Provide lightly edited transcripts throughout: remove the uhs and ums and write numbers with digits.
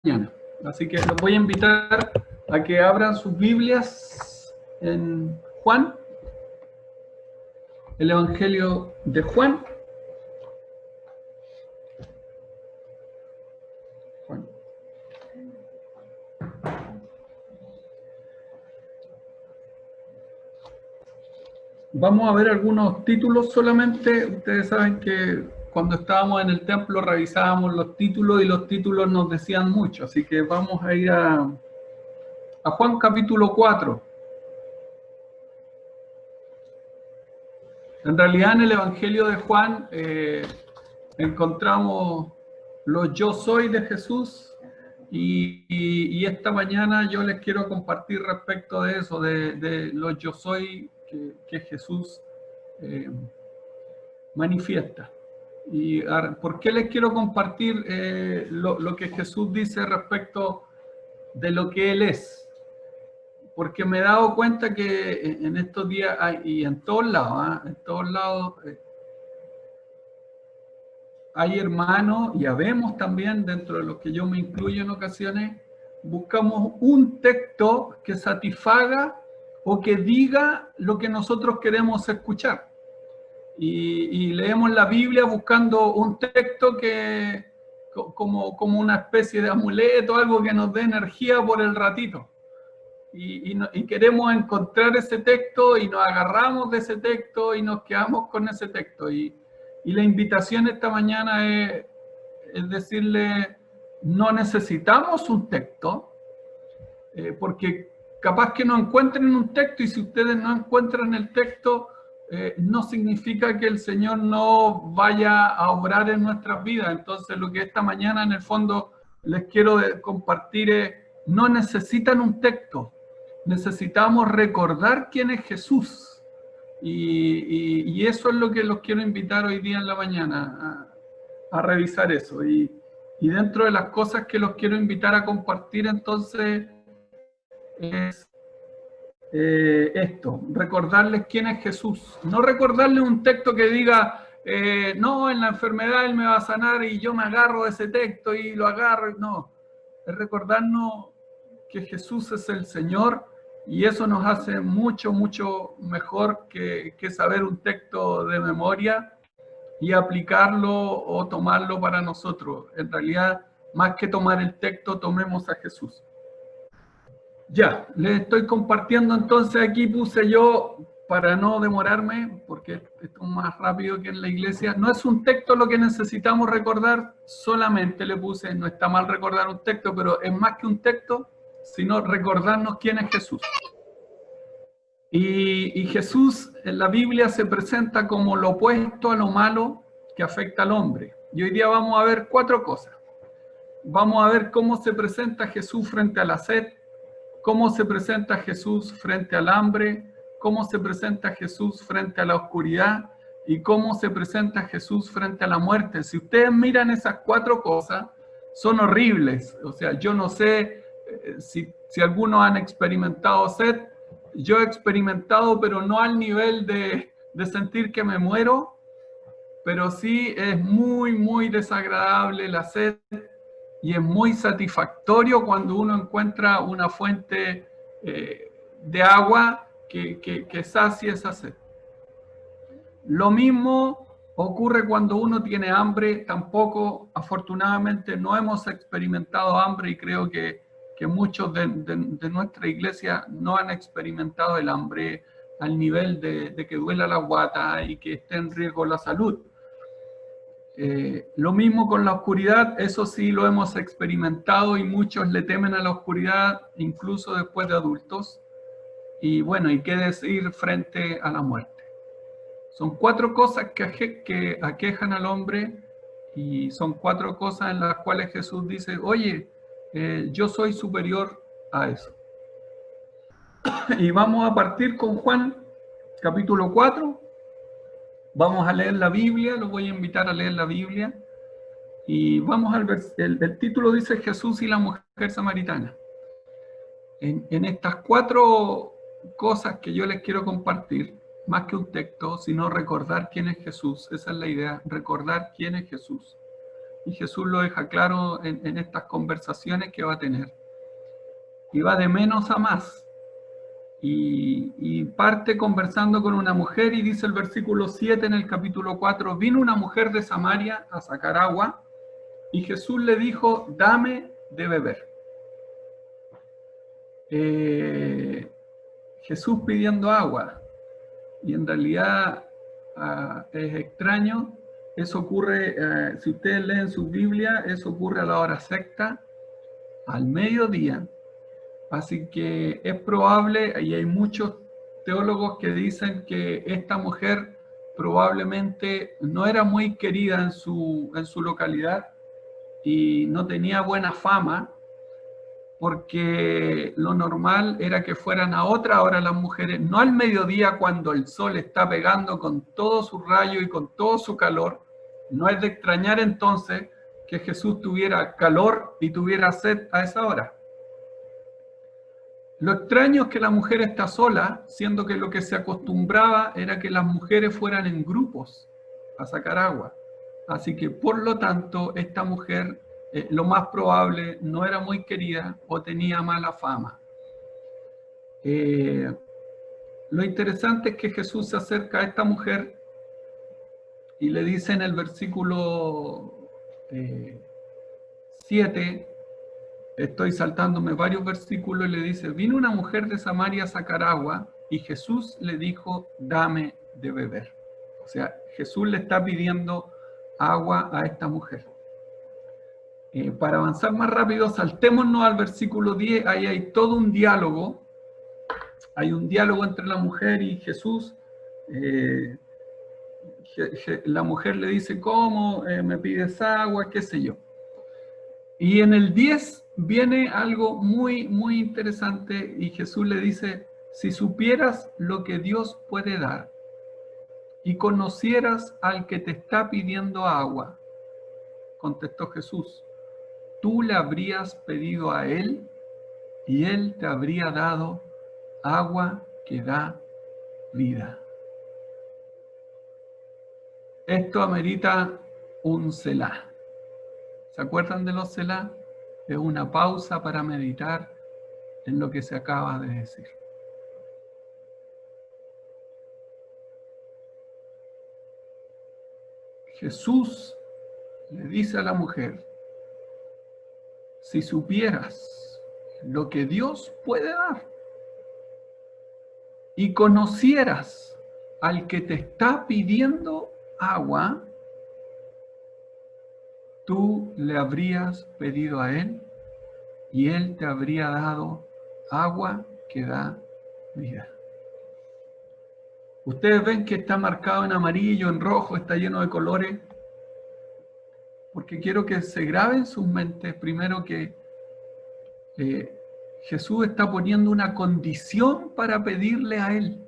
mañana. Así que los voy a invitar a que abran sus Biblias en Juan, el Evangelio de Juan. Vamos a ver algunos títulos solamente. Ustedes saben que cuando estábamos en el templo revisábamos los títulos y los títulos nos decían mucho. Así que vamos a ir a Juan capítulo 4. En realidad en el Evangelio de Juan encontramos los yo soy de Jesús y esta mañana yo les quiero compartir respecto de eso, de los yo soy que Jesús manifiesta. ¿Y por qué les quiero compartir lo que Jesús dice respecto de lo que Él es? Porque me he dado cuenta que en estos días y en todos lados, hay hermanos, y habemos también, dentro de los que yo me incluyo en ocasiones, buscamos un texto que satisfaga o que diga lo que nosotros queremos escuchar. Y leemos la Biblia buscando un texto que como una especie de amuleto, algo que nos dé energía por el ratito. Y queremos encontrar ese texto y nos agarramos de ese texto y nos quedamos con ese texto. Y la invitación esta mañana es decirle, no necesitamos un texto, porque capaz que no encuentren un texto, y si ustedes no encuentran el texto, no significa que el Señor no vaya a obrar en nuestras vidas. Entonces lo que esta mañana en el fondo les quiero compartir es, no necesitan un texto, necesitamos recordar quién es Jesús. Y eso es lo que los quiero invitar hoy día en la mañana, a revisar eso. Y dentro de las cosas que los quiero invitar a compartir entonces es esto, recordarles quién es Jesús. No recordarles un texto que diga, no, en la enfermedad Él me va a sanar y yo me agarro de ese texto y lo agarro. No, es recordarnos que Jesús es el Señor, y eso nos hace mucho, mucho mejor que saber un texto de memoria y aplicarlo o tomarlo para nosotros. En realidad, más que tomar el texto, tomemos a Jesús. Ya, les estoy compartiendo entonces, aquí puse yo, para no demorarme, porque esto es más rápido que en la iglesia, no es un texto lo que necesitamos recordar, solamente le puse, no está mal recordar un texto, pero es más que un texto, sino recordarnos quién es Jesús. Y Jesús en la Biblia se presenta como lo opuesto a lo malo que afecta al hombre. Y hoy día vamos a ver 4 cosas. Vamos a ver cómo se presenta Jesús frente a la sed, cómo se presenta Jesús frente al hambre, cómo se presenta Jesús frente a la oscuridad y cómo se presenta Jesús frente a la muerte. Si ustedes miran esas 4 cosas, son horribles. O sea, yo no sé si algunos han experimentado sed. Yo he experimentado, pero no al nivel de sentir que me muero, pero sí es muy, muy desagradable la sed. Y es muy satisfactorio cuando uno encuentra una fuente de agua que sacie esa sed. Lo mismo ocurre cuando uno tiene hambre. Tampoco, afortunadamente, no hemos experimentado hambre, y creo que muchos de nuestra iglesia no han experimentado el hambre al nivel de que duela la guata y que esté en riesgo la salud. Lo mismo con la oscuridad, eso sí lo hemos experimentado, y muchos le temen a la oscuridad, incluso después de adultos. Y bueno, ¿y qué decir frente a la muerte? Son 4 cosas que aquejan al hombre, y son 4 cosas en las cuales Jesús dice, oye, yo soy superior a eso. Y vamos a partir con Juan, capítulo 4. Vamos a leer la Biblia, los voy a invitar a leer la Biblia. Y vamos al el título dice Jesús y la mujer samaritana. En estas 4 cosas que yo les quiero compartir, más que un texto, sino recordar quién es Jesús. Esa es la idea, recordar quién es Jesús. y Jesús lo deja claro en estas conversaciones que va a tener. Y va de menos a más. Y parte conversando con una mujer y dice el versículo 7 en el capítulo 4, vino una mujer de Samaria a sacar agua y Jesús le dijo, dame de beber. Jesús pidiendo agua, y en realidad es extraño, eso ocurre, si ustedes leen su Biblia, eso ocurre a la hora sexta, al mediodía. Así que es probable, y hay muchos teólogos que dicen que esta mujer probablemente no era muy querida en su localidad y no tenía buena fama, porque lo normal era que fueran a otra hora las mujeres, no al mediodía cuando el sol está pegando con todo su rayo y con todo su calor. No es de extrañar entonces que Jesús tuviera calor y tuviera sed a esa hora. Lo extraño es que la mujer está sola, siendo que lo que se acostumbraba era que las mujeres fueran en grupos a sacar agua. Así que, por lo tanto, esta mujer, lo más probable, no era muy querida o tenía mala fama. Lo interesante es que Jesús se acerca a esta mujer y le dice en el versículo 7, estoy saltándome varios versículos, y le dice, vino una mujer de Samaria a sacar agua y Jesús le dijo, dame de beber. O sea, Jesús le está pidiendo agua a esta mujer. Para avanzar más rápido, saltémonos al versículo 10, ahí hay todo un diálogo. Hay un diálogo entre la mujer y Jesús. La mujer le dice, ¿cómo? ¿Me pides agua? ¿Qué sé yo? Y en el 10 viene algo muy, muy interesante y Jesús le dice, si supieras lo que Dios puede dar y conocieras al que te está pidiendo agua, contestó Jesús, tú le habrías pedido a él y él te habría dado agua que da vida. Esto amerita un selá. ¿Se acuerdan de los selá? Es una pausa para meditar en lo que se acaba de decir. Jesús le dice a la mujer, si supieras lo que Dios puede dar y conocieras al que te está pidiendo agua, tú le habrías pedido a él y él te habría dado agua que da vida. Ustedes ven que está marcado en amarillo, en rojo, está lleno de colores, porque quiero que se grabe en sus mentes primero que Jesús está poniendo una condición para pedirle a él.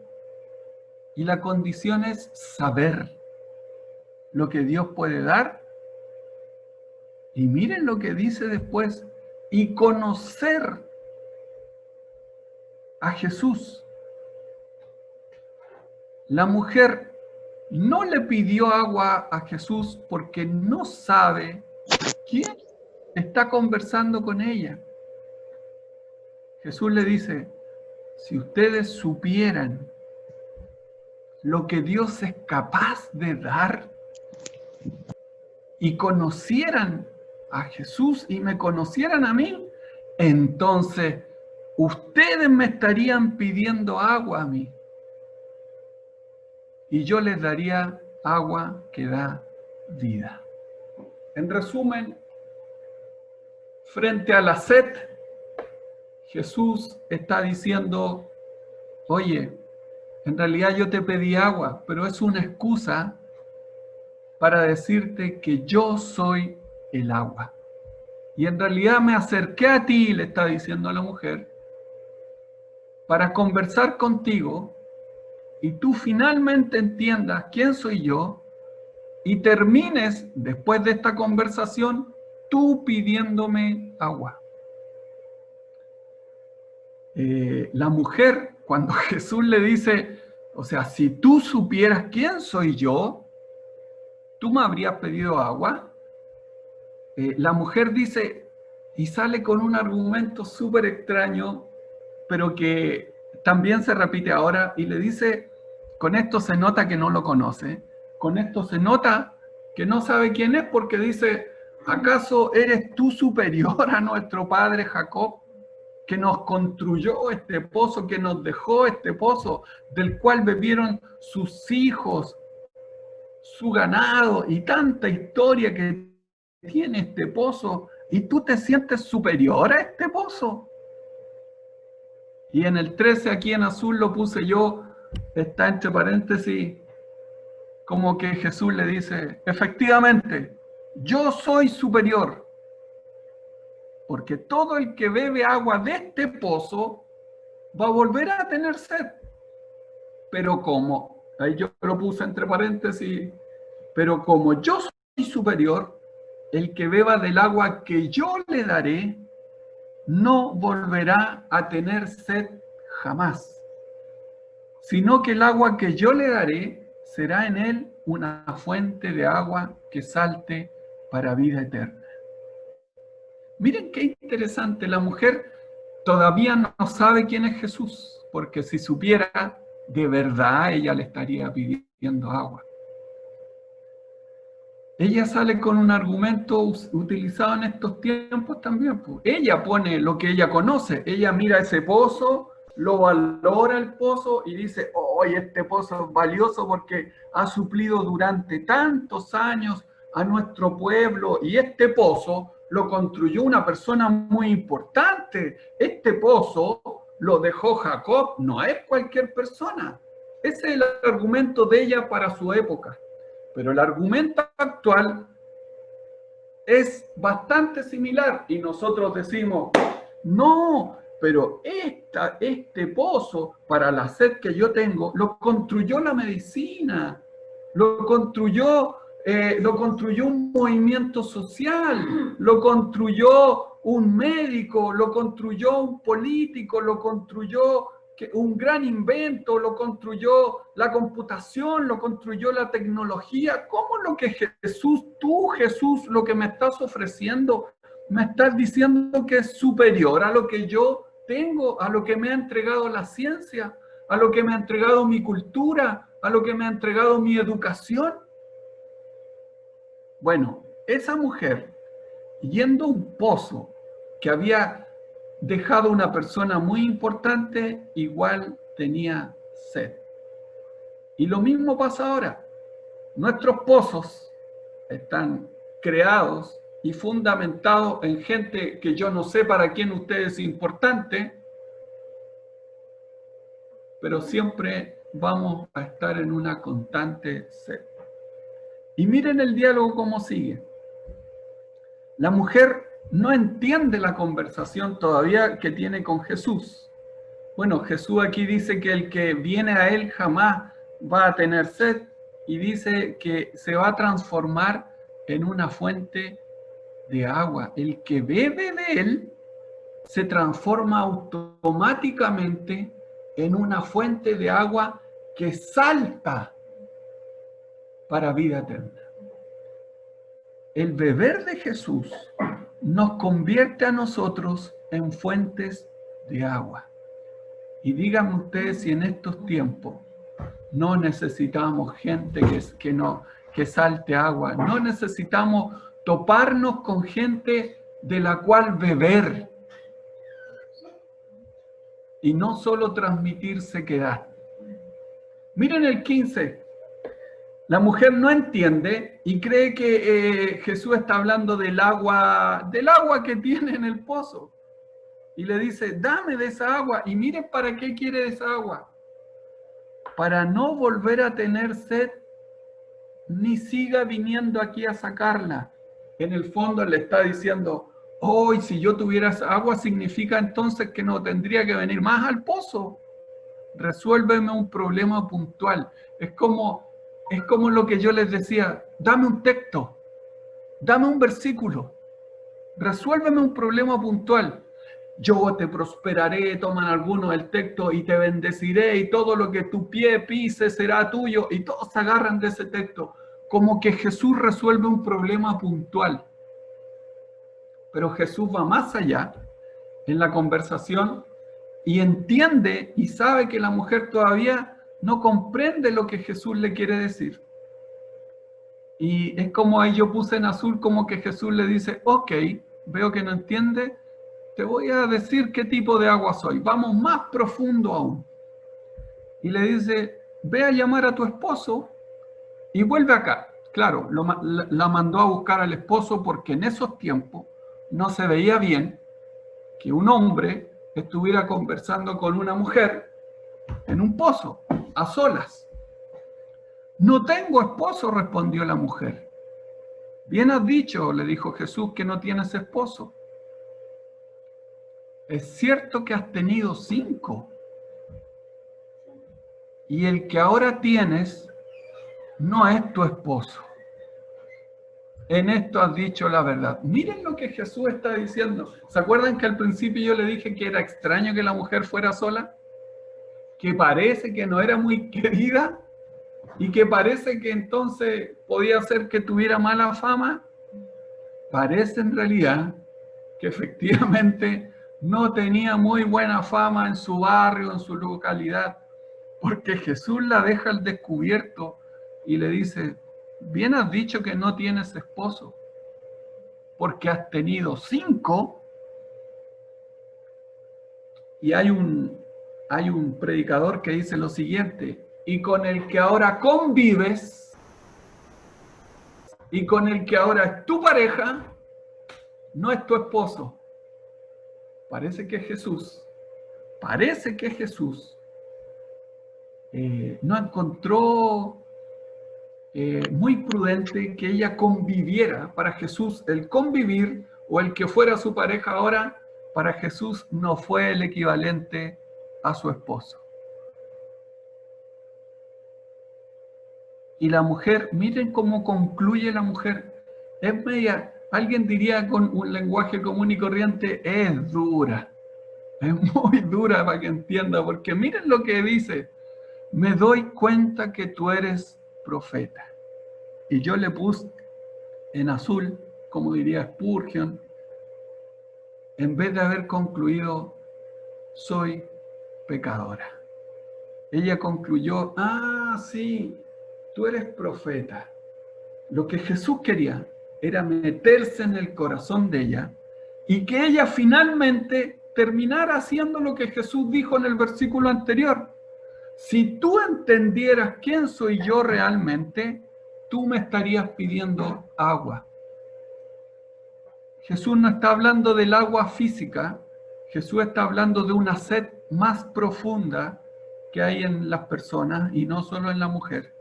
Y la condición es saber lo que Dios puede dar. Y miren lo que dice después, y conocer a Jesús. La mujer no le pidió agua a Jesús porque no sabe quién está conversando con ella. Jesús le dice, si ustedes supieran lo que Dios es capaz de dar y conocieran a Jesús y me conocieran a mí, entonces ustedes me estarían pidiendo agua a mí y yo les daría agua que da vida. En resumen, frente a la sed, Jesús está diciendo, oye, en realidad yo te pedí agua, pero es una excusa para decirte que yo soy el agua. Y en realidad me acerqué a ti, le está diciendo a la mujer, para conversar contigo y tú finalmente entiendas quién soy yo y termines después de esta conversación tú pidiéndome agua. La mujer, cuando Jesús le dice, o sea, si tú supieras quién soy yo, ¿tú me habrías pedido agua? la mujer dice, y sale con un argumento súper extraño, pero que también se repite ahora, y le dice, con esto se nota que no lo conoce, con esto se nota que no sabe quién es, porque dice, ¿acaso eres tú superior a nuestro padre Jacob, que nos construyó este pozo, que nos dejó este pozo, del cual bebieron sus hijos, su ganado, y tanta historia que tiene este pozo, y tú te sientes superior a este pozo? Y en el 13, aquí en azul lo puse yo, está entre paréntesis, como que Jesús le dice, efectivamente, yo soy superior, porque todo el que bebe agua de este pozo va a volver a tener sed. Pero como, ahí yo lo puse entre paréntesis, pero como yo soy superior, el que beba del agua que yo le daré, no volverá a tener sed jamás, sino que el agua que yo le daré será en él una fuente de agua que salte para vida eterna. Miren qué interesante, la mujer todavía no sabe quién es Jesús, porque si supiera, de verdad ella le estaría pidiendo agua. Ella sale con un argumento utilizado en estos tiempos también. Pues. Ella pone lo que ella conoce. Ella mira ese pozo, lo valora el pozo y dice, oh, este pozo es valioso porque ha suplido durante tantos años a nuestro pueblo, y este pozo lo construyó una persona muy importante. Este pozo lo dejó Jacob, no es cualquier persona. Ese es el argumento de ella para su época. Pero el argumento actual es bastante similar y nosotros decimos, no, pero este pozo para la sed que yo tengo lo construyó la medicina, lo construyó un movimiento social, lo construyó un médico, lo construyó un político, lo construyó un gran invento, lo construyó la computación, lo construyó la tecnología. ¿Cómo lo que Jesús, lo que me estás ofreciendo, me estás diciendo que es superior a lo que yo tengo, a lo que me ha entregado la ciencia, a lo que me ha entregado mi cultura, a lo que me ha entregado mi educación? Bueno, esa mujer, yendo a un pozo que había dejado una persona muy importante, igual tenía sed. Y lo mismo pasa ahora. Nuestros pozos están creados y fundamentados en gente que yo no sé para quién usted es importante, pero siempre vamos a estar en una constante sed. Y miren el diálogo cómo sigue. La mujer no entiende la conversación todavía que tiene con Jesús. Bueno, Jesús aquí dice que el que viene a él jamás va a tener sed, y dice que se va a transformar en una fuente de agua. El que bebe de él se transforma automáticamente en una fuente de agua que salta para vida eterna. El beber de Jesús nos convierte a nosotros en fuentes de agua. Y díganme ustedes si en estos tiempos no necesitamos gente que salte agua, no necesitamos toparnos con gente de la cual beber y no solo transmitir sequedad. Miren el 15. La mujer no entiende y cree que Jesús está hablando del agua que tiene en el pozo. Y le dice, dame de esa agua. Y miren para qué quiere esa agua. Para no volver a tener sed, ni siga viniendo aquí a sacarla. En el fondo le está diciendo, hoy si yo tuviera esa agua, significa entonces que no tendría que venir más al pozo. Resuélveme un problema puntual. Es como lo que yo les decía, dame un texto, dame un versículo, resuélveme un problema puntual. Yo te prosperaré, toman algunos del texto, y te bendeciré, y todo lo que tu pie pise será tuyo, y todos se agarran de ese texto, como que Jesús resuelve un problema puntual. Pero Jesús va más allá en la conversación y entiende y sabe que la mujer todavía no comprende lo que Jesús le quiere decir. Y es como ahí yo puse en azul, como que Jesús le dice, ok, veo que no entiende, te voy a decir qué tipo de agua soy. Vamos más profundo aún. Y le dice, ve a llamar a tu esposo y vuelve acá. Claro, la mandó a buscar al esposo porque en esos tiempos no se veía bien que un hombre estuviera conversando con una mujer en un pozo, a solas. No tengo esposo, respondió la mujer. Bien has dicho, le dijo Jesús, que no tienes esposo. Es cierto que has tenido 5. Y el que ahora tienes no es tu esposo. En esto has dicho la verdad. Miren lo que Jesús está diciendo. ¿Se acuerdan que al principio yo le dije que era extraño que la mujer fuera sola? Que parece que no era muy querida y que parece que entonces podía ser que tuviera mala fama. Parece en realidad que efectivamente no tenía muy buena fama en su barrio, en su localidad, porque Jesús la deja al descubierto y le dice, bien has dicho que no tienes esposo, porque has tenido 5. Y hay un predicador que dice lo siguiente, y con el que ahora convives, y con el que ahora es tu pareja, no es tu esposo. Parece que Jesús no encontró muy prudente que ella conviviera. Para Jesús, el convivir o el que fuera su pareja ahora, para Jesús no fue el equivalente a su esposo. Y la mujer, miren cómo concluye la mujer. Es media, alguien diría con un lenguaje común y corriente, es dura. Es muy dura para que entienda, porque miren lo que dice. Me doy cuenta que tú eres profeta. Y yo le puse en azul, como diría Spurgeon, en vez de haber concluido, soy pecadora. Ella concluyó, sí, tú eres profeta. Lo que Jesús quería era meterse en el corazón de ella y que ella finalmente terminara haciendo lo que Jesús dijo en el versículo anterior. Si tú entendieras quién soy yo realmente, tú me estarías pidiendo agua. Jesús no está hablando del agua física, Jesús está hablando de una sed más profunda que hay en las personas y no solo en la mujer.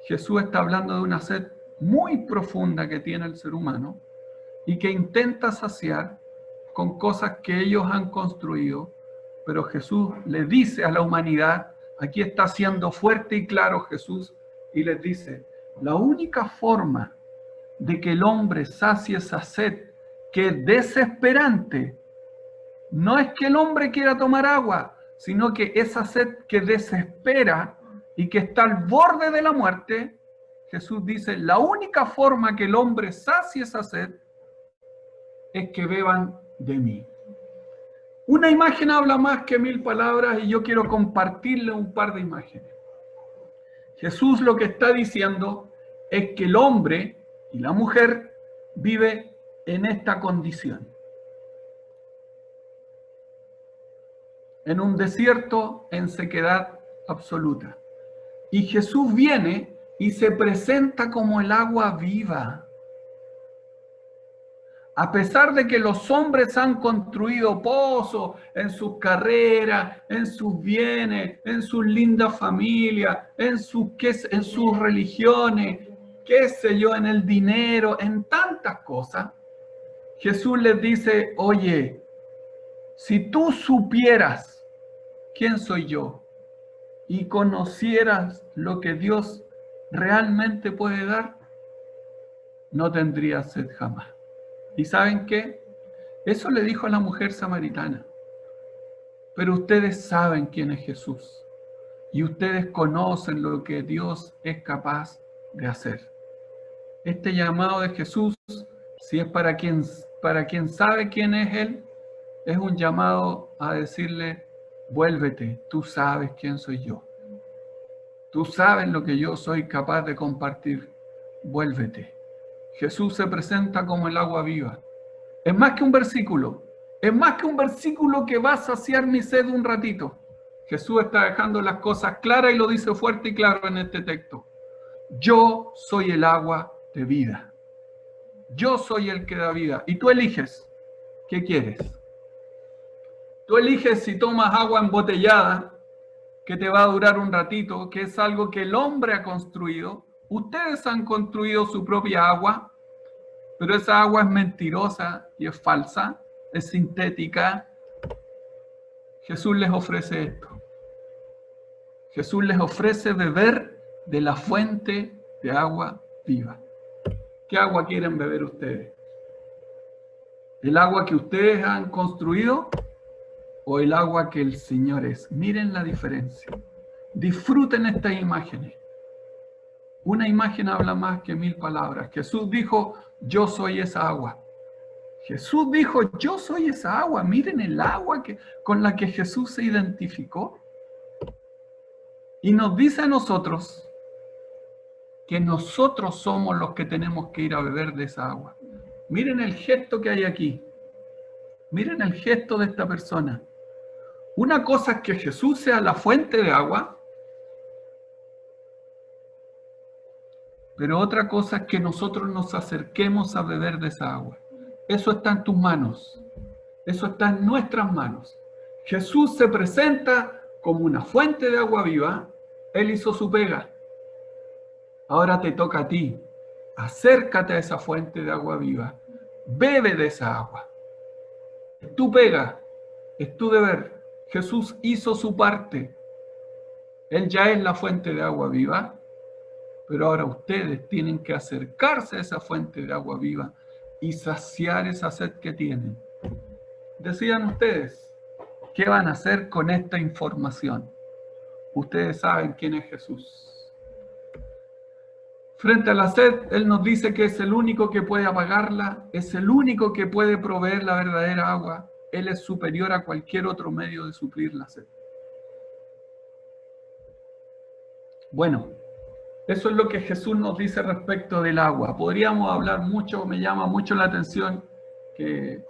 Jesús está hablando de una sed muy profunda que tiene el ser humano y que intenta saciar con cosas que ellos han construido, pero Jesús le dice a la humanidad, aquí está siendo fuerte y claro Jesús, y les dice, la única forma de que el hombre sacie esa sed que es desesperante, no es que el hombre quiera tomar agua, sino que esa sed que desespera y que está al borde de la muerte, Jesús dice, la única forma que el hombre sacie esa sed es que beban de mí. Una imagen habla más que 1000 palabras y yo quiero compartirle un par de imágenes. Jesús lo que está diciendo es que el hombre y la mujer vive en esta condición. En un desierto, en sequedad absoluta. Y Jesús viene y se presenta como el agua viva. A pesar de que los hombres han construido pozos en sus carreras, en sus bienes, en sus lindas familias, en sus religiones, qué sé yo, en el dinero, en tantas cosas, Jesús les dice, oye, si tú supieras quién soy yo y conocieras lo que Dios realmente puede dar, no tendrías sed jamás. ¿Y saben qué? Eso le dijo a la mujer samaritana. Pero ustedes saben quién es Jesús. Y ustedes conocen lo que Dios es capaz de hacer. Este llamado de Jesús si es para quien sabe quién es Él, es un llamado a decirle, vuélvete, tú sabes quién soy yo. Tú sabes lo que yo soy capaz de compartir. Vuélvete. Jesús se presenta como el agua viva. Es más que un versículo. Es más que un versículo que va a saciar mi sed un ratito. Jesús está dejando las cosas claras y lo dice fuerte y claro en este texto. Yo soy el agua de vida. Yo soy el que da vida. Y tú eliges. ¿Qué quieres? Tú eliges si tomas agua embotellada, que te va a durar un ratito, que es algo que el hombre ha construido. Ustedes han construido su propia agua, pero esa agua es mentirosa y es falsa, es sintética. Jesús les ofrece esto. Jesús les ofrece beber de la fuente de agua viva. ¿Qué agua quieren beber ustedes? ¿El agua que ustedes han construido o el agua que el Señor es? Miren la diferencia. Disfruten estas imágenes. Una imagen habla más que 1000 palabras. Jesús dijo, yo soy esa agua. Jesús dijo, yo soy esa agua. Miren el agua con la que Jesús se identificó. Y nos dice a nosotros que nosotros somos los que tenemos que ir a beber de esa agua. Miren el gesto que hay aquí. Miren el gesto de esta persona. Una cosa es que Jesús sea la fuente de agua, pero otra cosa es que nosotros nos acerquemos a beber de esa agua. Eso está en tus manos. Eso está en nuestras manos. Jesús se presenta como una fuente de agua viva. Él hizo su pega. Ahora te toca a ti. Acércate a esa fuente de agua viva. Bebe de esa agua. Es tu pega. Es tu deber. Jesús hizo su parte. Él ya es la fuente de agua viva. Pero ahora ustedes tienen que acercarse a esa fuente de agua viva y saciar esa sed que tienen. Decidan ustedes, ¿qué van a hacer con esta información? Ustedes saben quién es Jesús. Frente a la sed, Él nos dice que es el único que puede apagarla, es el único que puede proveer la verdadera agua. Él es superior a cualquier otro medio de suplir la sed. Bueno, eso es lo que Jesús nos dice respecto del agua. Podríamos hablar mucho, me llama mucho la atención que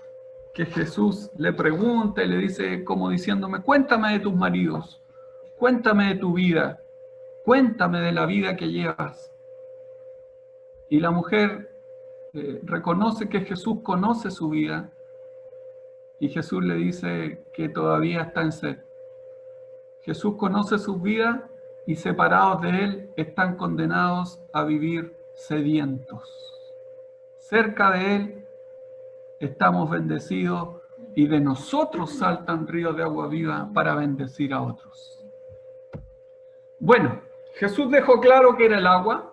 Jesús le pregunta y le dice como diciéndome, cuéntame de tus maridos, cuéntame de tu vida, cuéntame de la vida que llevas. Y la mujer reconoce que Jesús conoce su vida y Jesús le dice que todavía está en sed. Jesús conoce su vida y separados de Él están condenados a vivir sedientos. Cerca de Él estamos bendecidos y de nosotros saltan ríos de agua viva para bendecir a otros. Bueno, Jesús dejó claro que era el agua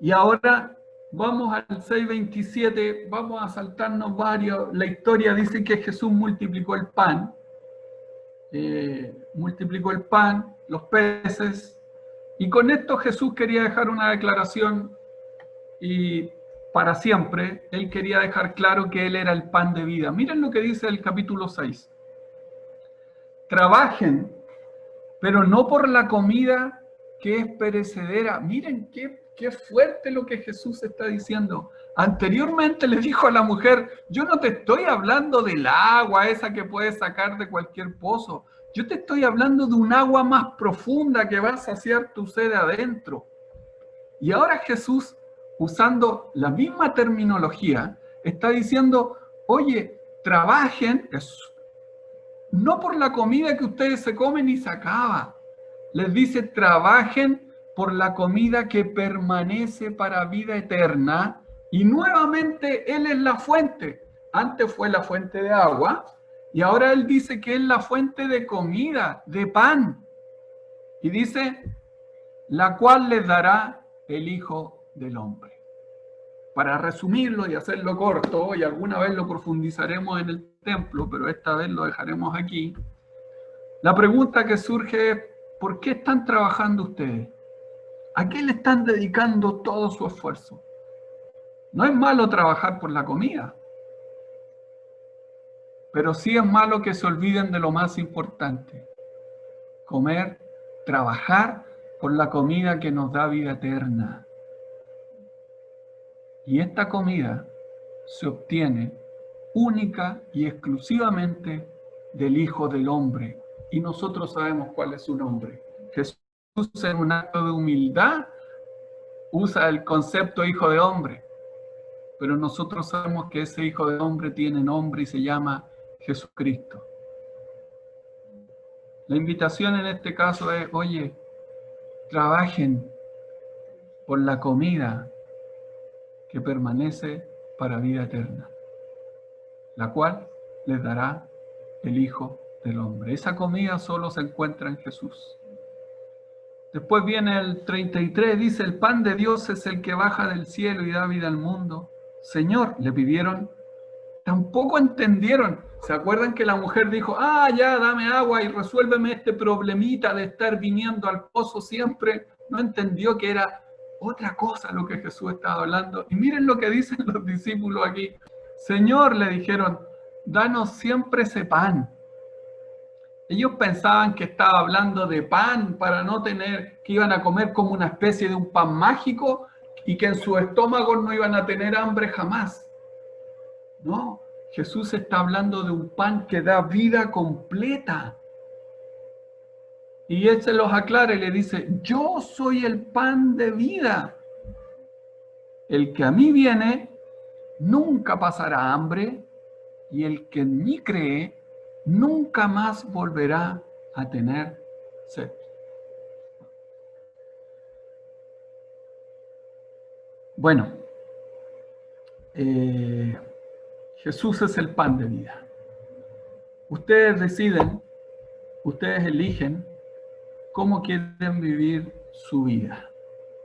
y ahora vamos al 6:27, vamos a saltarnos varios. La historia dice que Jesús multiplicó el pan, los peces, y con esto Jesús quería dejar una declaración y para siempre, Él quería dejar claro que Él era el pan de vida. Miren lo que dice el capítulo 6. Trabajen, pero no por la comida que es perecedera. Miren qué fuerte lo que Jesús está diciendo. Anteriormente le dijo a la mujer, yo no te estoy hablando del agua esa que puedes sacar de cualquier pozo. Yo te estoy hablando de un agua más profunda que va a saciar tu sed adentro. Y ahora Jesús, usando la misma terminología, está diciendo, oye, trabajen, no por la comida que ustedes se comen y se acaba. Les dice, trabajen por la comida que permanece para vida eterna. Y nuevamente Él es la fuente. Antes fue la fuente de agua. Y ahora Él dice que es la fuente de comida, de pan. Y dice, la cual les dará el Hijo del Hombre. Para resumirlo y hacerlo corto, y alguna vez lo profundizaremos en el templo, pero esta vez lo dejaremos aquí. La pregunta que surge es, ¿por qué están trabajando ustedes? ¿A qué le están dedicando todo su esfuerzo? No es malo trabajar por la comida, pero sí es malo que se olviden de lo más importante: comer, trabajar por la comida que nos da vida eterna. Y esta comida se obtiene única y exclusivamente del Hijo del Hombre. Y nosotros sabemos cuál es su nombre. Jesús, en un acto de humildad, usa el concepto Hijo de Hombre. Pero nosotros sabemos que ese Hijo de Hombre tiene nombre y se llama Jesucristo. La invitación en este caso es: oye, trabajen por la comida que permanece para vida eterna, la cual les dará el Hijo del Hombre. Esa comida solo se encuentra en Jesús. Después viene el 33, dice: el pan de Dios es el que baja del cielo y da vida al mundo. Señor, le pidieron, tampoco entendieron. ¿Se acuerdan que la mujer dijo: ya, dame agua y resuélveme este problemita de estar viniendo al pozo siempre? No entendió que era otra cosa lo que Jesús estaba hablando. Y miren lo que dicen los discípulos aquí. Señor, le dijeron, danos siempre ese pan. Ellos pensaban que estaba hablando de pan para no tener, que iban a comer como una especie de un pan mágico y que en su estómago no iban a tener hambre jamás. No, Jesús está hablando de un pan que da vida completa. Y él se los aclara y le dice: yo soy el pan de vida. El que a mí viene nunca pasará hambre, y el que en mí cree nunca más volverá a tener sed. Bueno, Jesús es el pan de vida. Ustedes deciden, ustedes eligen cómo quieren vivir su vida.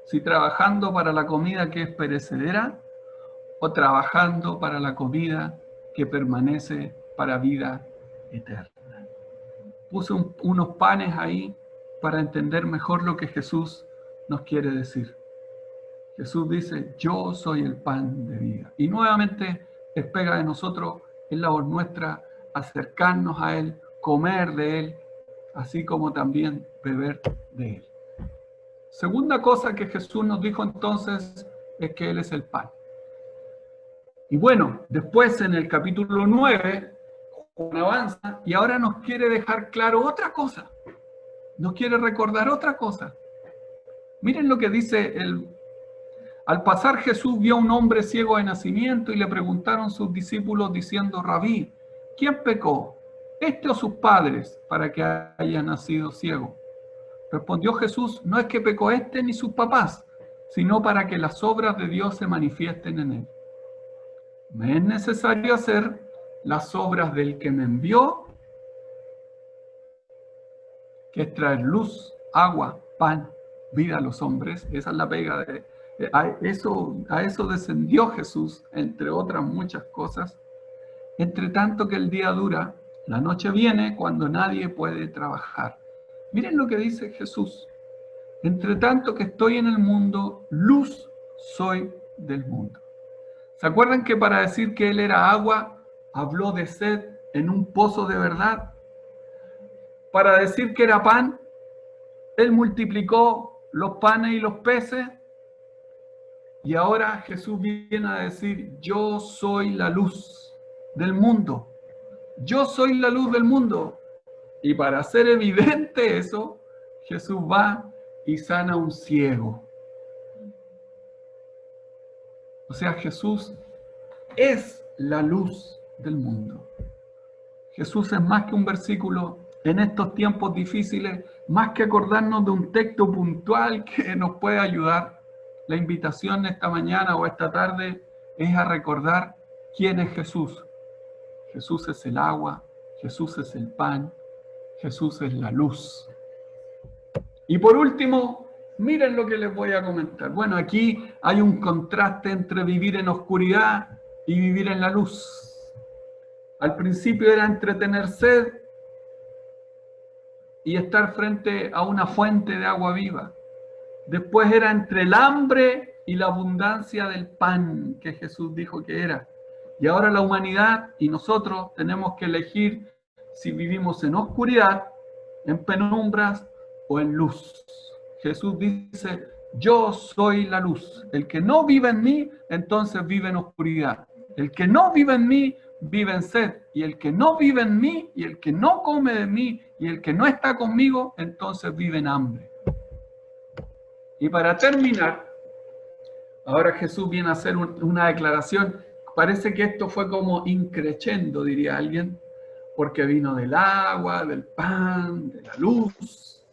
Si trabajando para la comida que es perecedera o trabajando para la comida que permanece para vida eterna. Puse unos panes ahí para entender mejor lo que Jesús nos quiere decir. Jesús dice: yo soy el pan de vida. Y nuevamente es pega de nosotros, es labor nuestra acercarnos a Él, comer de Él, así como también beber de Él. Segunda cosa que Jesús nos dijo entonces es que Él es el pan. Y bueno, después en el capítulo 9, Juan avanza y ahora nos quiere dejar claro otra cosa. Nos quiere recordar otra cosa. Miren lo que dice al pasar Jesús vio a un hombre ciego de nacimiento y le preguntaron sus discípulos diciendo: Rabí, ¿quién pecó, este o sus padres, para que haya nacido ciego? Respondió Jesús: no es que pecó este ni sus papás, sino para que las obras de Dios se manifiesten en él. Me es necesario hacer las obras del que me envió, que es traer luz, agua, pan, vida a los hombres. Esa es la pega de... A eso descendió Jesús, entre otras muchas cosas. Entre tanto que el día dura, la noche viene cuando nadie puede trabajar. Miren lo que dice Jesús: entre tanto que estoy en el mundo, luz soy del mundo. ¿Se acuerdan que para decir que Él era agua, habló de sed en un pozo de verdad? Para decir que era pan, Él multiplicó los panes y los peces. Y ahora Jesús viene a decir: yo soy la luz del mundo. Yo soy la luz del mundo. Y para hacer evidente eso, Jesús va y sana a un ciego. O sea, Jesús es la luz del mundo. Jesús es más que un versículo en estos tiempos difíciles, más que acordarnos de un texto puntual que nos puede ayudar. La invitación esta mañana o esta tarde es a recordar quién es Jesús. Jesús es el agua, Jesús es el pan, Jesús es la luz. Y por último, miren lo que les voy a comentar. Bueno, aquí hay un contraste entre vivir en oscuridad y vivir en la luz. Al principio era entre tener sed y estar frente a una fuente de agua viva. Después era entre el hambre y la abundancia del pan que Jesús dijo que era. Y ahora la humanidad y nosotros tenemos que elegir si vivimos en oscuridad, en penumbras o en luz. Jesús dice, yo soy la luz. El que no vive en mí, entonces vive en oscuridad. El que no vive en mí, vive en sed. Y el que no vive en mí, y el que no come de mí, y el que no está conmigo, entonces vive en hambre. Y para terminar, ahora Jesús viene a hacer una declaración. Parece que esto fue como increchendo, diría alguien, porque vino del agua, del pan, de la luz.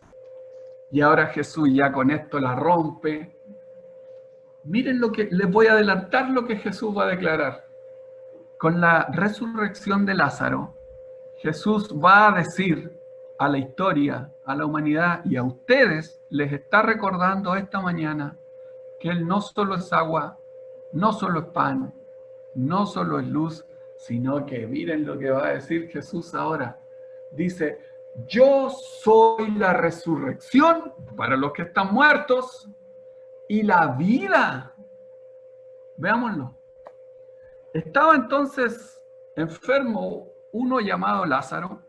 Y ahora Jesús ya con esto la rompe. Miren lo que, les voy a adelantar lo que Jesús va a declarar. Con la resurrección de Lázaro, Jesús va a decir a la historia, a la humanidad y a ustedes, les está recordando esta mañana que Él no solo es agua, no solo es pan, no solo es luz, sino que miren lo que va a decir Jesús ahora. Dice, yo soy la resurrección para los que están muertos y la vida. Veámoslo. Estaba entonces enfermo uno llamado Lázaro.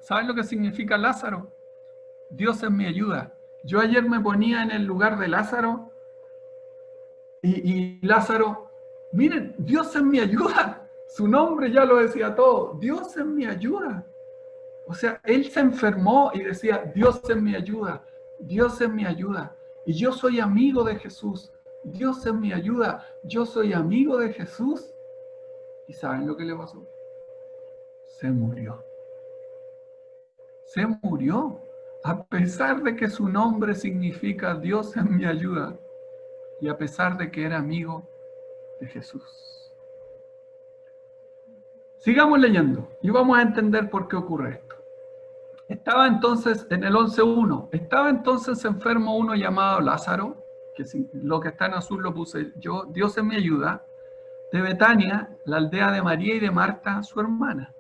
¿Saben lo que significa Lázaro? Dios es mi ayuda. Yo ayer me ponía en el lugar de Lázaro y Lázaro, miren, Dios es mi ayuda. Su nombre ya lo decía todo. Dios es mi ayuda. O sea, él se enfermó y decía, Dios es mi ayuda. Dios es mi ayuda. Y yo soy amigo de Jesús. Dios es mi ayuda. Yo soy amigo de Jesús. ¿Y saben lo que le pasó? Se murió. Se murió. A pesar de que su nombre significa Dios es mi ayuda. Y a pesar de que era amigo de Jesús. Sigamos leyendo y vamos a entender por qué ocurre esto. Estaba entonces, en el 11.1, estaba entonces enfermo uno llamado Lázaro, que lo que está en azul lo puse yo, Dios es mi ayuda, de Betania, la aldea de María y de Marta, su hermana.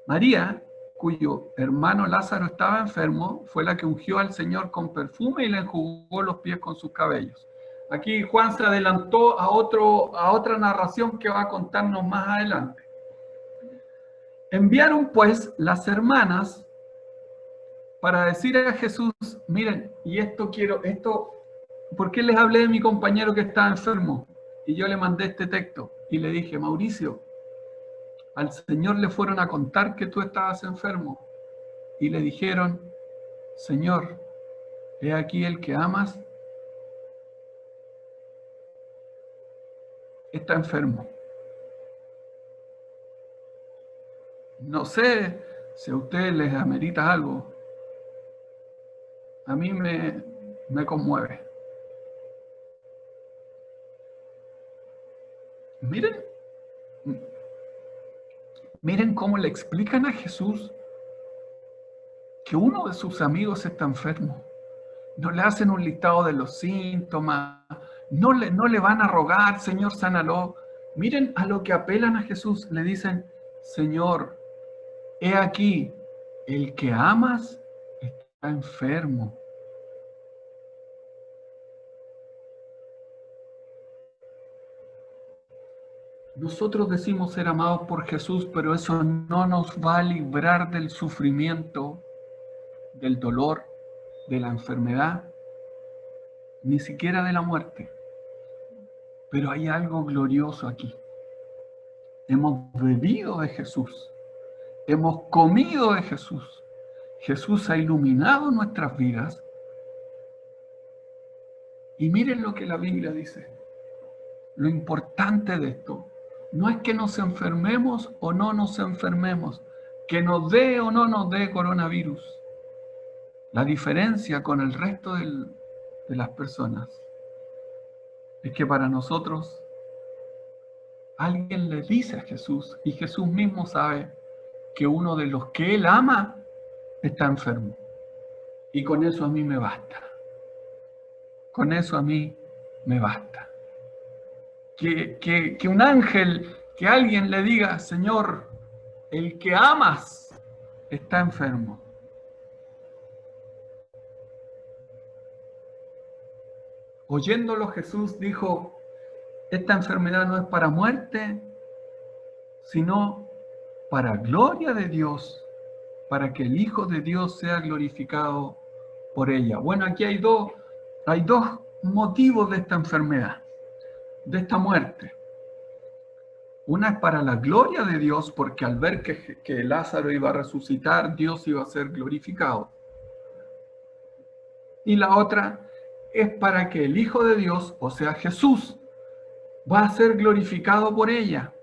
María, cuyo hermano Lázaro estaba enfermo, fue la que ungió al Señor con perfume y le enjugó los pies con sus cabellos. Aquí Juan se adelantó a otra narración que va a contarnos más adelante. Enviaron pues las hermanas para decir a Jesús, miren, y esto, ¿por qué les hablé de mi compañero que estaba enfermo? Y yo le mandé este texto y le dije, Mauricio, al Señor le fueron a contar que tú estabas enfermo. Y le dijeron, Señor, he aquí el que amas está enfermo. No sé si a ustedes les amerita algo. A mí me conmueve. Miren cómo le explican a Jesús que uno de sus amigos está enfermo. No le hacen un listado de los síntomas, no le van a rogar, Señor, sánalo. Miren a lo que apelan a Jesús, le dicen, Señor, he aquí, el que amas está enfermo. Nosotros decimos ser amados por Jesús, pero eso no nos va a librar del sufrimiento, del dolor, de la enfermedad, ni siquiera de la muerte. Pero hay algo glorioso aquí. Hemos bebido de Jesús, hemos comido de Jesús. Jesús ha iluminado nuestras vidas. Y miren lo que la Biblia dice. Lo importante de esto no es que nos enfermemos o no nos enfermemos, que nos dé o no nos dé coronavirus. La diferencia con el resto de las personas es que para nosotros alguien le dice a Jesús y Jesús mismo sabe que uno de los que Él ama está enfermo. Y con eso a mí me basta. Con eso a mí me basta. Que un ángel, que alguien le diga, Señor, el que amas está enfermo. Oyéndolo Jesús dijo, esta enfermedad no es para muerte, sino para gloria de Dios, para que el Hijo de Dios sea glorificado por ella. Bueno, aquí hay dos motivos de esta enfermedad, de esta muerte. Una es para la gloria de Dios, porque al ver que Lázaro iba a resucitar, Dios iba a ser glorificado. Y la otra es para que el Hijo de Dios, o sea Jesús, va a ser glorificado por ella.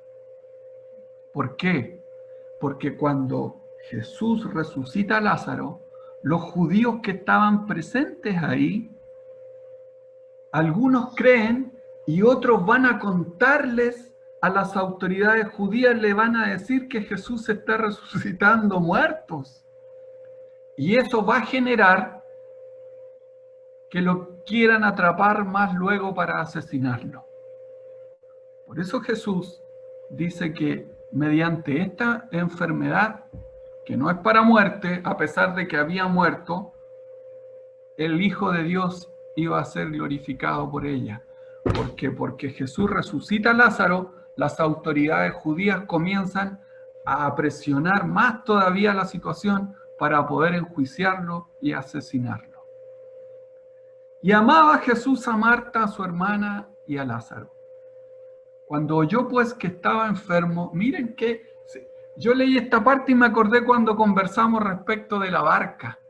¿Por qué? Porque cuando Jesús resucita a Lázaro, los judíos que estaban presentes ahí, algunos creen y otros van a contarles a las autoridades judías, le van a decir que Jesús está resucitando muertos. Y eso va a generar que lo quieran atrapar más luego para asesinarlo. Por eso Jesús dice que mediante esta enfermedad, que no es para muerte, a pesar de que había muerto, el Hijo de Dios iba a ser glorificado por ella. ¿Por qué? Porque Jesús resucita a Lázaro, las autoridades judías comienzan a presionar más todavía la situación para poder enjuiciarlo y asesinarlo. Y amaba Jesús a Marta, a su hermana y a Lázaro. Cuando oyó pues que estaba enfermo, miren que yo leí esta parte y me acordé cuando conversamos respecto de la barca,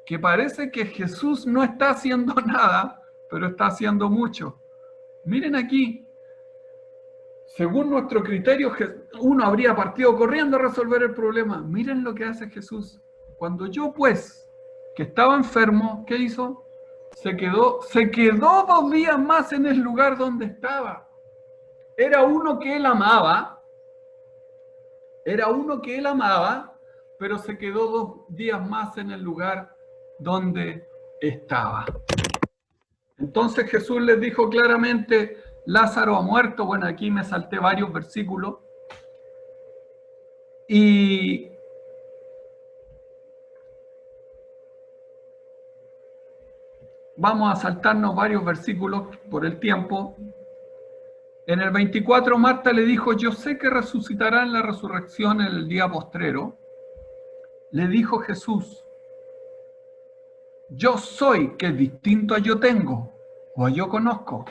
que parece que Jesús no está haciendo nada, pero está haciendo mucho. Miren aquí, según nuestro criterio, uno habría partido corriendo a resolver el problema. Miren lo que hace Jesús. Cuando oyó pues que estaba enfermo, ¿qué hizo? Se quedó 2 días más en el lugar donde estaba. Era uno que él amaba, pero se quedó 2 días más en el lugar donde estaba. Entonces Jesús les dijo claramente, Lázaro ha muerto. Bueno, aquí me salté varios versículos. Y vamos a saltarnos varios versículos por el tiempo. En el 24, Marta le dijo, yo sé que resucitará en la resurrección en el día postrero. Le dijo Jesús, yo soy, que es distinto a yo tengo o a yo conozco.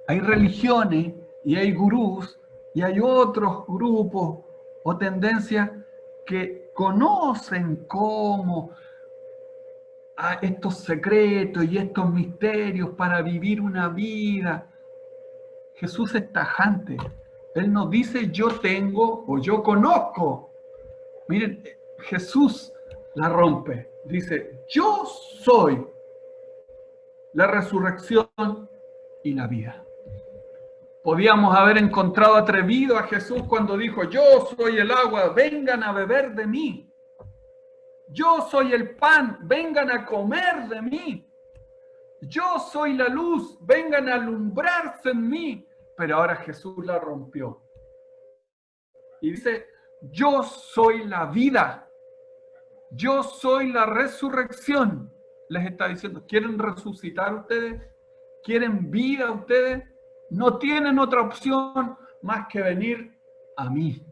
Hay religiones y hay gurús y hay otros grupos o tendencias que conocen cómo a estos secretos y estos misterios para vivir una vida. Jesús es tajante. Él no dice yo tengo o yo conozco. Miren, Jesús la rompe. Dice, yo soy la resurrección y la vida. Podíamos haber encontrado atrevido a Jesús cuando dijo, yo soy el agua, vengan a beber de mí. Yo soy el pan, vengan a comer de mí. Yo soy la luz, vengan a alumbrarse en mí. Pero ahora Jesús la rompió. Y dice, yo soy la vida. Yo soy la resurrección. Les está diciendo, ¿quieren resucitar ustedes? ¿Quieren vida ustedes? No tienen otra opción más que venir a mí.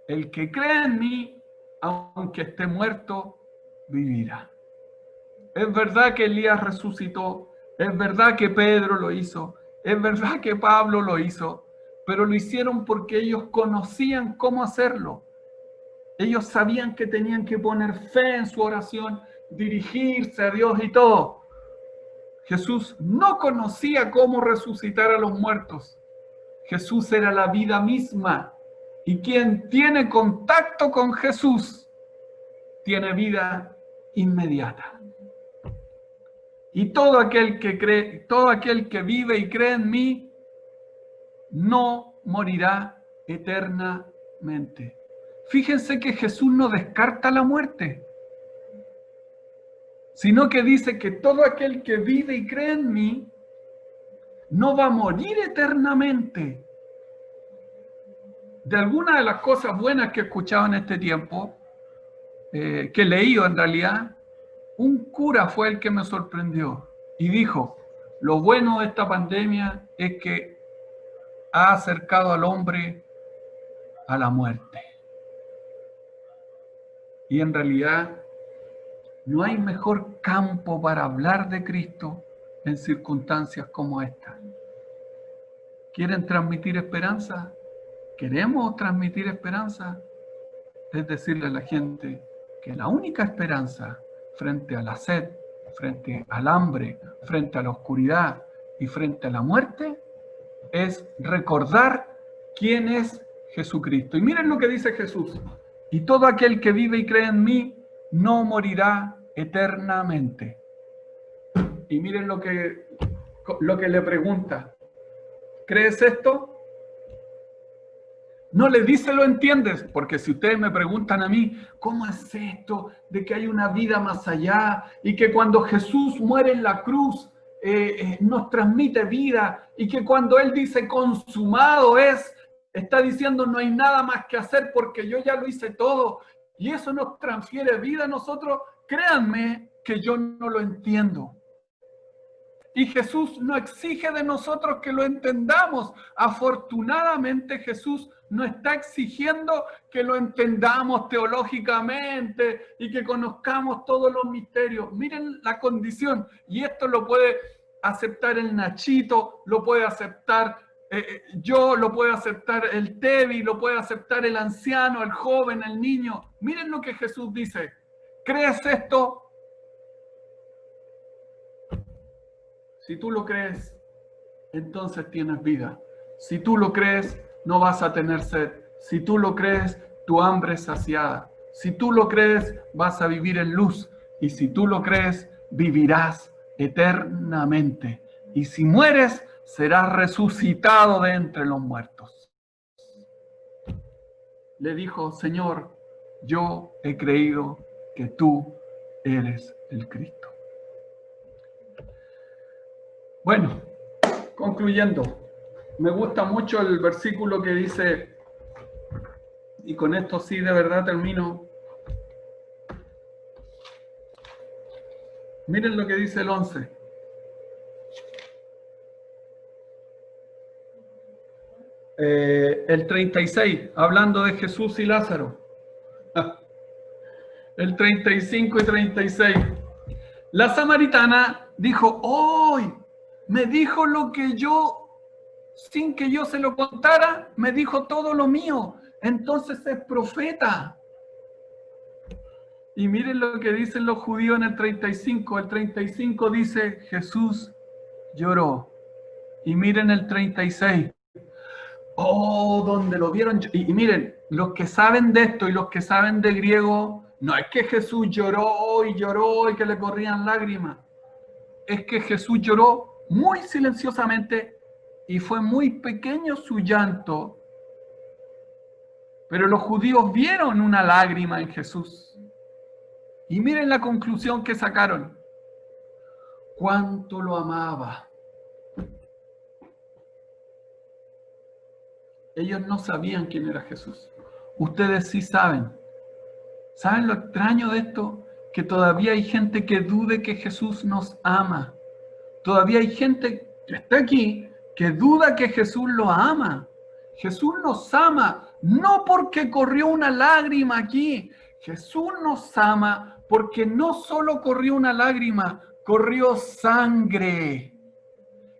El que cree en mí, aunque esté muerto, vivirá. Es verdad que Elías resucitó, es verdad que Pedro lo hizo, es verdad que Pablo lo hizo, pero lo hicieron porque ellos conocían cómo hacerlo. Ellos sabían que tenían que poner fe en su oración, dirigirse a Dios y todo. Jesús no conocía cómo resucitar a los muertos. Jesús era la vida misma. Y quien tiene contacto con Jesús, tiene vida inmediata. Y todo aquel que cree, todo aquel que vive y cree en mí, no morirá eternamente. Fíjense que Jesús no descarta la muerte, sino que dice que todo aquel que vive y cree en mí, no va a morir eternamente. De algunas de las cosas buenas que he escuchado en este tiempo, que he leído en realidad, un cura fue el que me sorprendió y dijo, Lo bueno de esta pandemia es que ha acercado al hombre a la muerte. Y en realidad no hay mejor campo para hablar de Cristo en circunstancias como esta. ¿Quieren transmitir esperanza? ¿Queremos transmitir esperanza? Es decirle a la gente que la única esperanza frente a la sed, frente al hambre, frente a la oscuridad y frente a la muerte es recordar quién es Jesucristo. Y miren lo que dice Jesús. Y todo aquel que vive y cree en mí no morirá eternamente. Y miren lo que le pregunta. ¿Crees esto? No le dice lo entiendes, porque si ustedes me preguntan a mí, ¿cómo es esto de que hay una vida más allá y que cuando Jesús muere en la cruz nos transmite vida y que cuando Él dice consumado es, está diciendo no hay nada más que hacer porque yo ya lo hice todo y eso nos transfiere vida a nosotros? Créanme que yo no lo entiendo. Y Jesús no exige de nosotros que lo entendamos. Afortunadamente Jesús no está exigiendo que lo entendamos teológicamente y que conozcamos todos los misterios. Miren la condición. Y esto lo puede aceptar el Nachito, lo puede aceptar yo, lo puede aceptar el Tevi, lo puede aceptar el anciano, el joven, el niño. Miren lo que Jesús dice. ¿Crees esto? Si tú lo crees, entonces tienes vida. Si tú lo crees, no vas a tener sed. Si tú lo crees, tu hambre es saciada. Si tú lo crees, vas a vivir en luz. Y si tú lo crees, vivirás eternamente. Y si mueres, serás resucitado de entre los muertos. Le dijo, Señor, yo he creído que tú eres el Cristo. Bueno, concluyendo, me gusta mucho el versículo que dice, y con esto sí de verdad termino. Miren lo que dice el 11. El 36, hablando de Jesús y Lázaro. El 35 y 36. La samaritana dijo, ¡hoy! Me dijo lo que yo, sin que yo se lo contara, me dijo todo lo mío. Entonces es profeta. Y miren lo que dicen los judíos en el 35. El 35 dice, Jesús lloró. Y miren el 36. Oh, donde lo vieron. Y miren, los que saben de esto y los que saben de griego, no es que Jesús lloró y que le corrían lágrimas. Es que Jesús lloró muy silenciosamente y fue muy pequeño su llanto. Pero los judíos vieron una lágrima en Jesús. Y miren la conclusión que sacaron. Cuánto lo amaba. Ellos no sabían quién era Jesús. Ustedes sí saben. ¿Saben lo extraño de esto? Que todavía hay gente que dude que Jesús nos ama. Todavía hay gente que está aquí que duda que Jesús lo ama. Jesús nos ama no porque corrió una lágrima aquí. Jesús nos ama porque no solo corrió una lágrima, corrió sangre.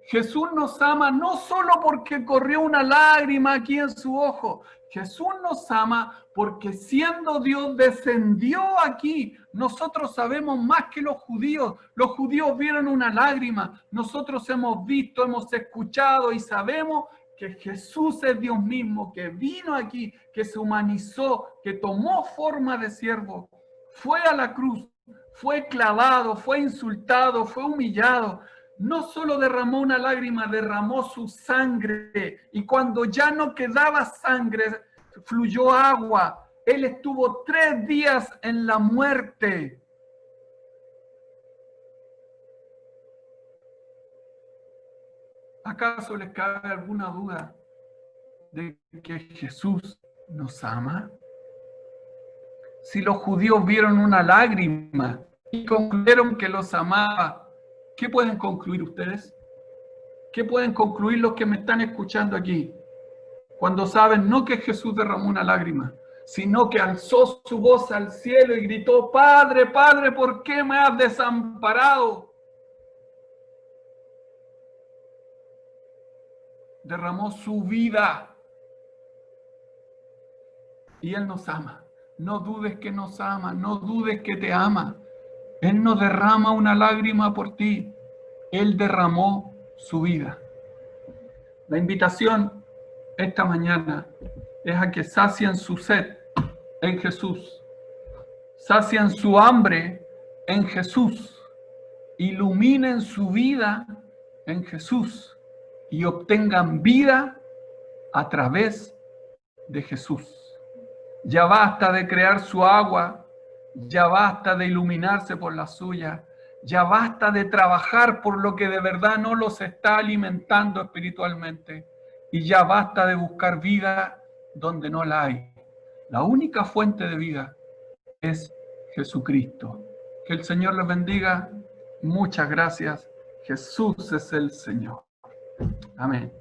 Jesús nos ama no solo porque corrió una lágrima aquí en su ojo. Jesús nos ama porque siendo Dios descendió aquí. Nosotros sabemos más que los judíos. Los judíos vieron una lágrima. Nosotros hemos visto, hemos escuchado y sabemos que Jesús es Dios mismo, que vino aquí, que se humanizó, que tomó forma de siervo, fue a la cruz, fue clavado, fue insultado, fue humillado. No solo derramó una lágrima, derramó su sangre. Y cuando ya no quedaba sangre, fluyó agua. Él estuvo 3 días en la muerte. ¿Acaso les cabe alguna duda de que Jesús nos ama? Si los judíos vieron una lágrima y concluyeron que los amaba, ¿qué pueden concluir ustedes? ¿Qué pueden concluir los que me están escuchando aquí? Cuando saben no que Jesús derramó una lágrima, sino que alzó su voz al cielo y gritó: Padre, Padre, ¿por qué me has desamparado? Derramó su vida. Y Él nos ama. No dudes que nos ama, no dudes que te ama. Él no derrama una lágrima por ti. Él derramó su vida. La invitación esta mañana es a que sacien su sed en Jesús. Sacien su hambre en Jesús. Iluminen su vida en Jesús. Y obtengan vida a través de Jesús. Ya basta de crear su agua, ya basta de iluminarse por la suya, ya basta de trabajar por lo que de verdad no los está alimentando espiritualmente, y ya basta de buscar vida donde no la hay. La única fuente de vida es Jesucristo. Que el Señor les bendiga. Muchas gracias. Jesús es el Señor. Amén.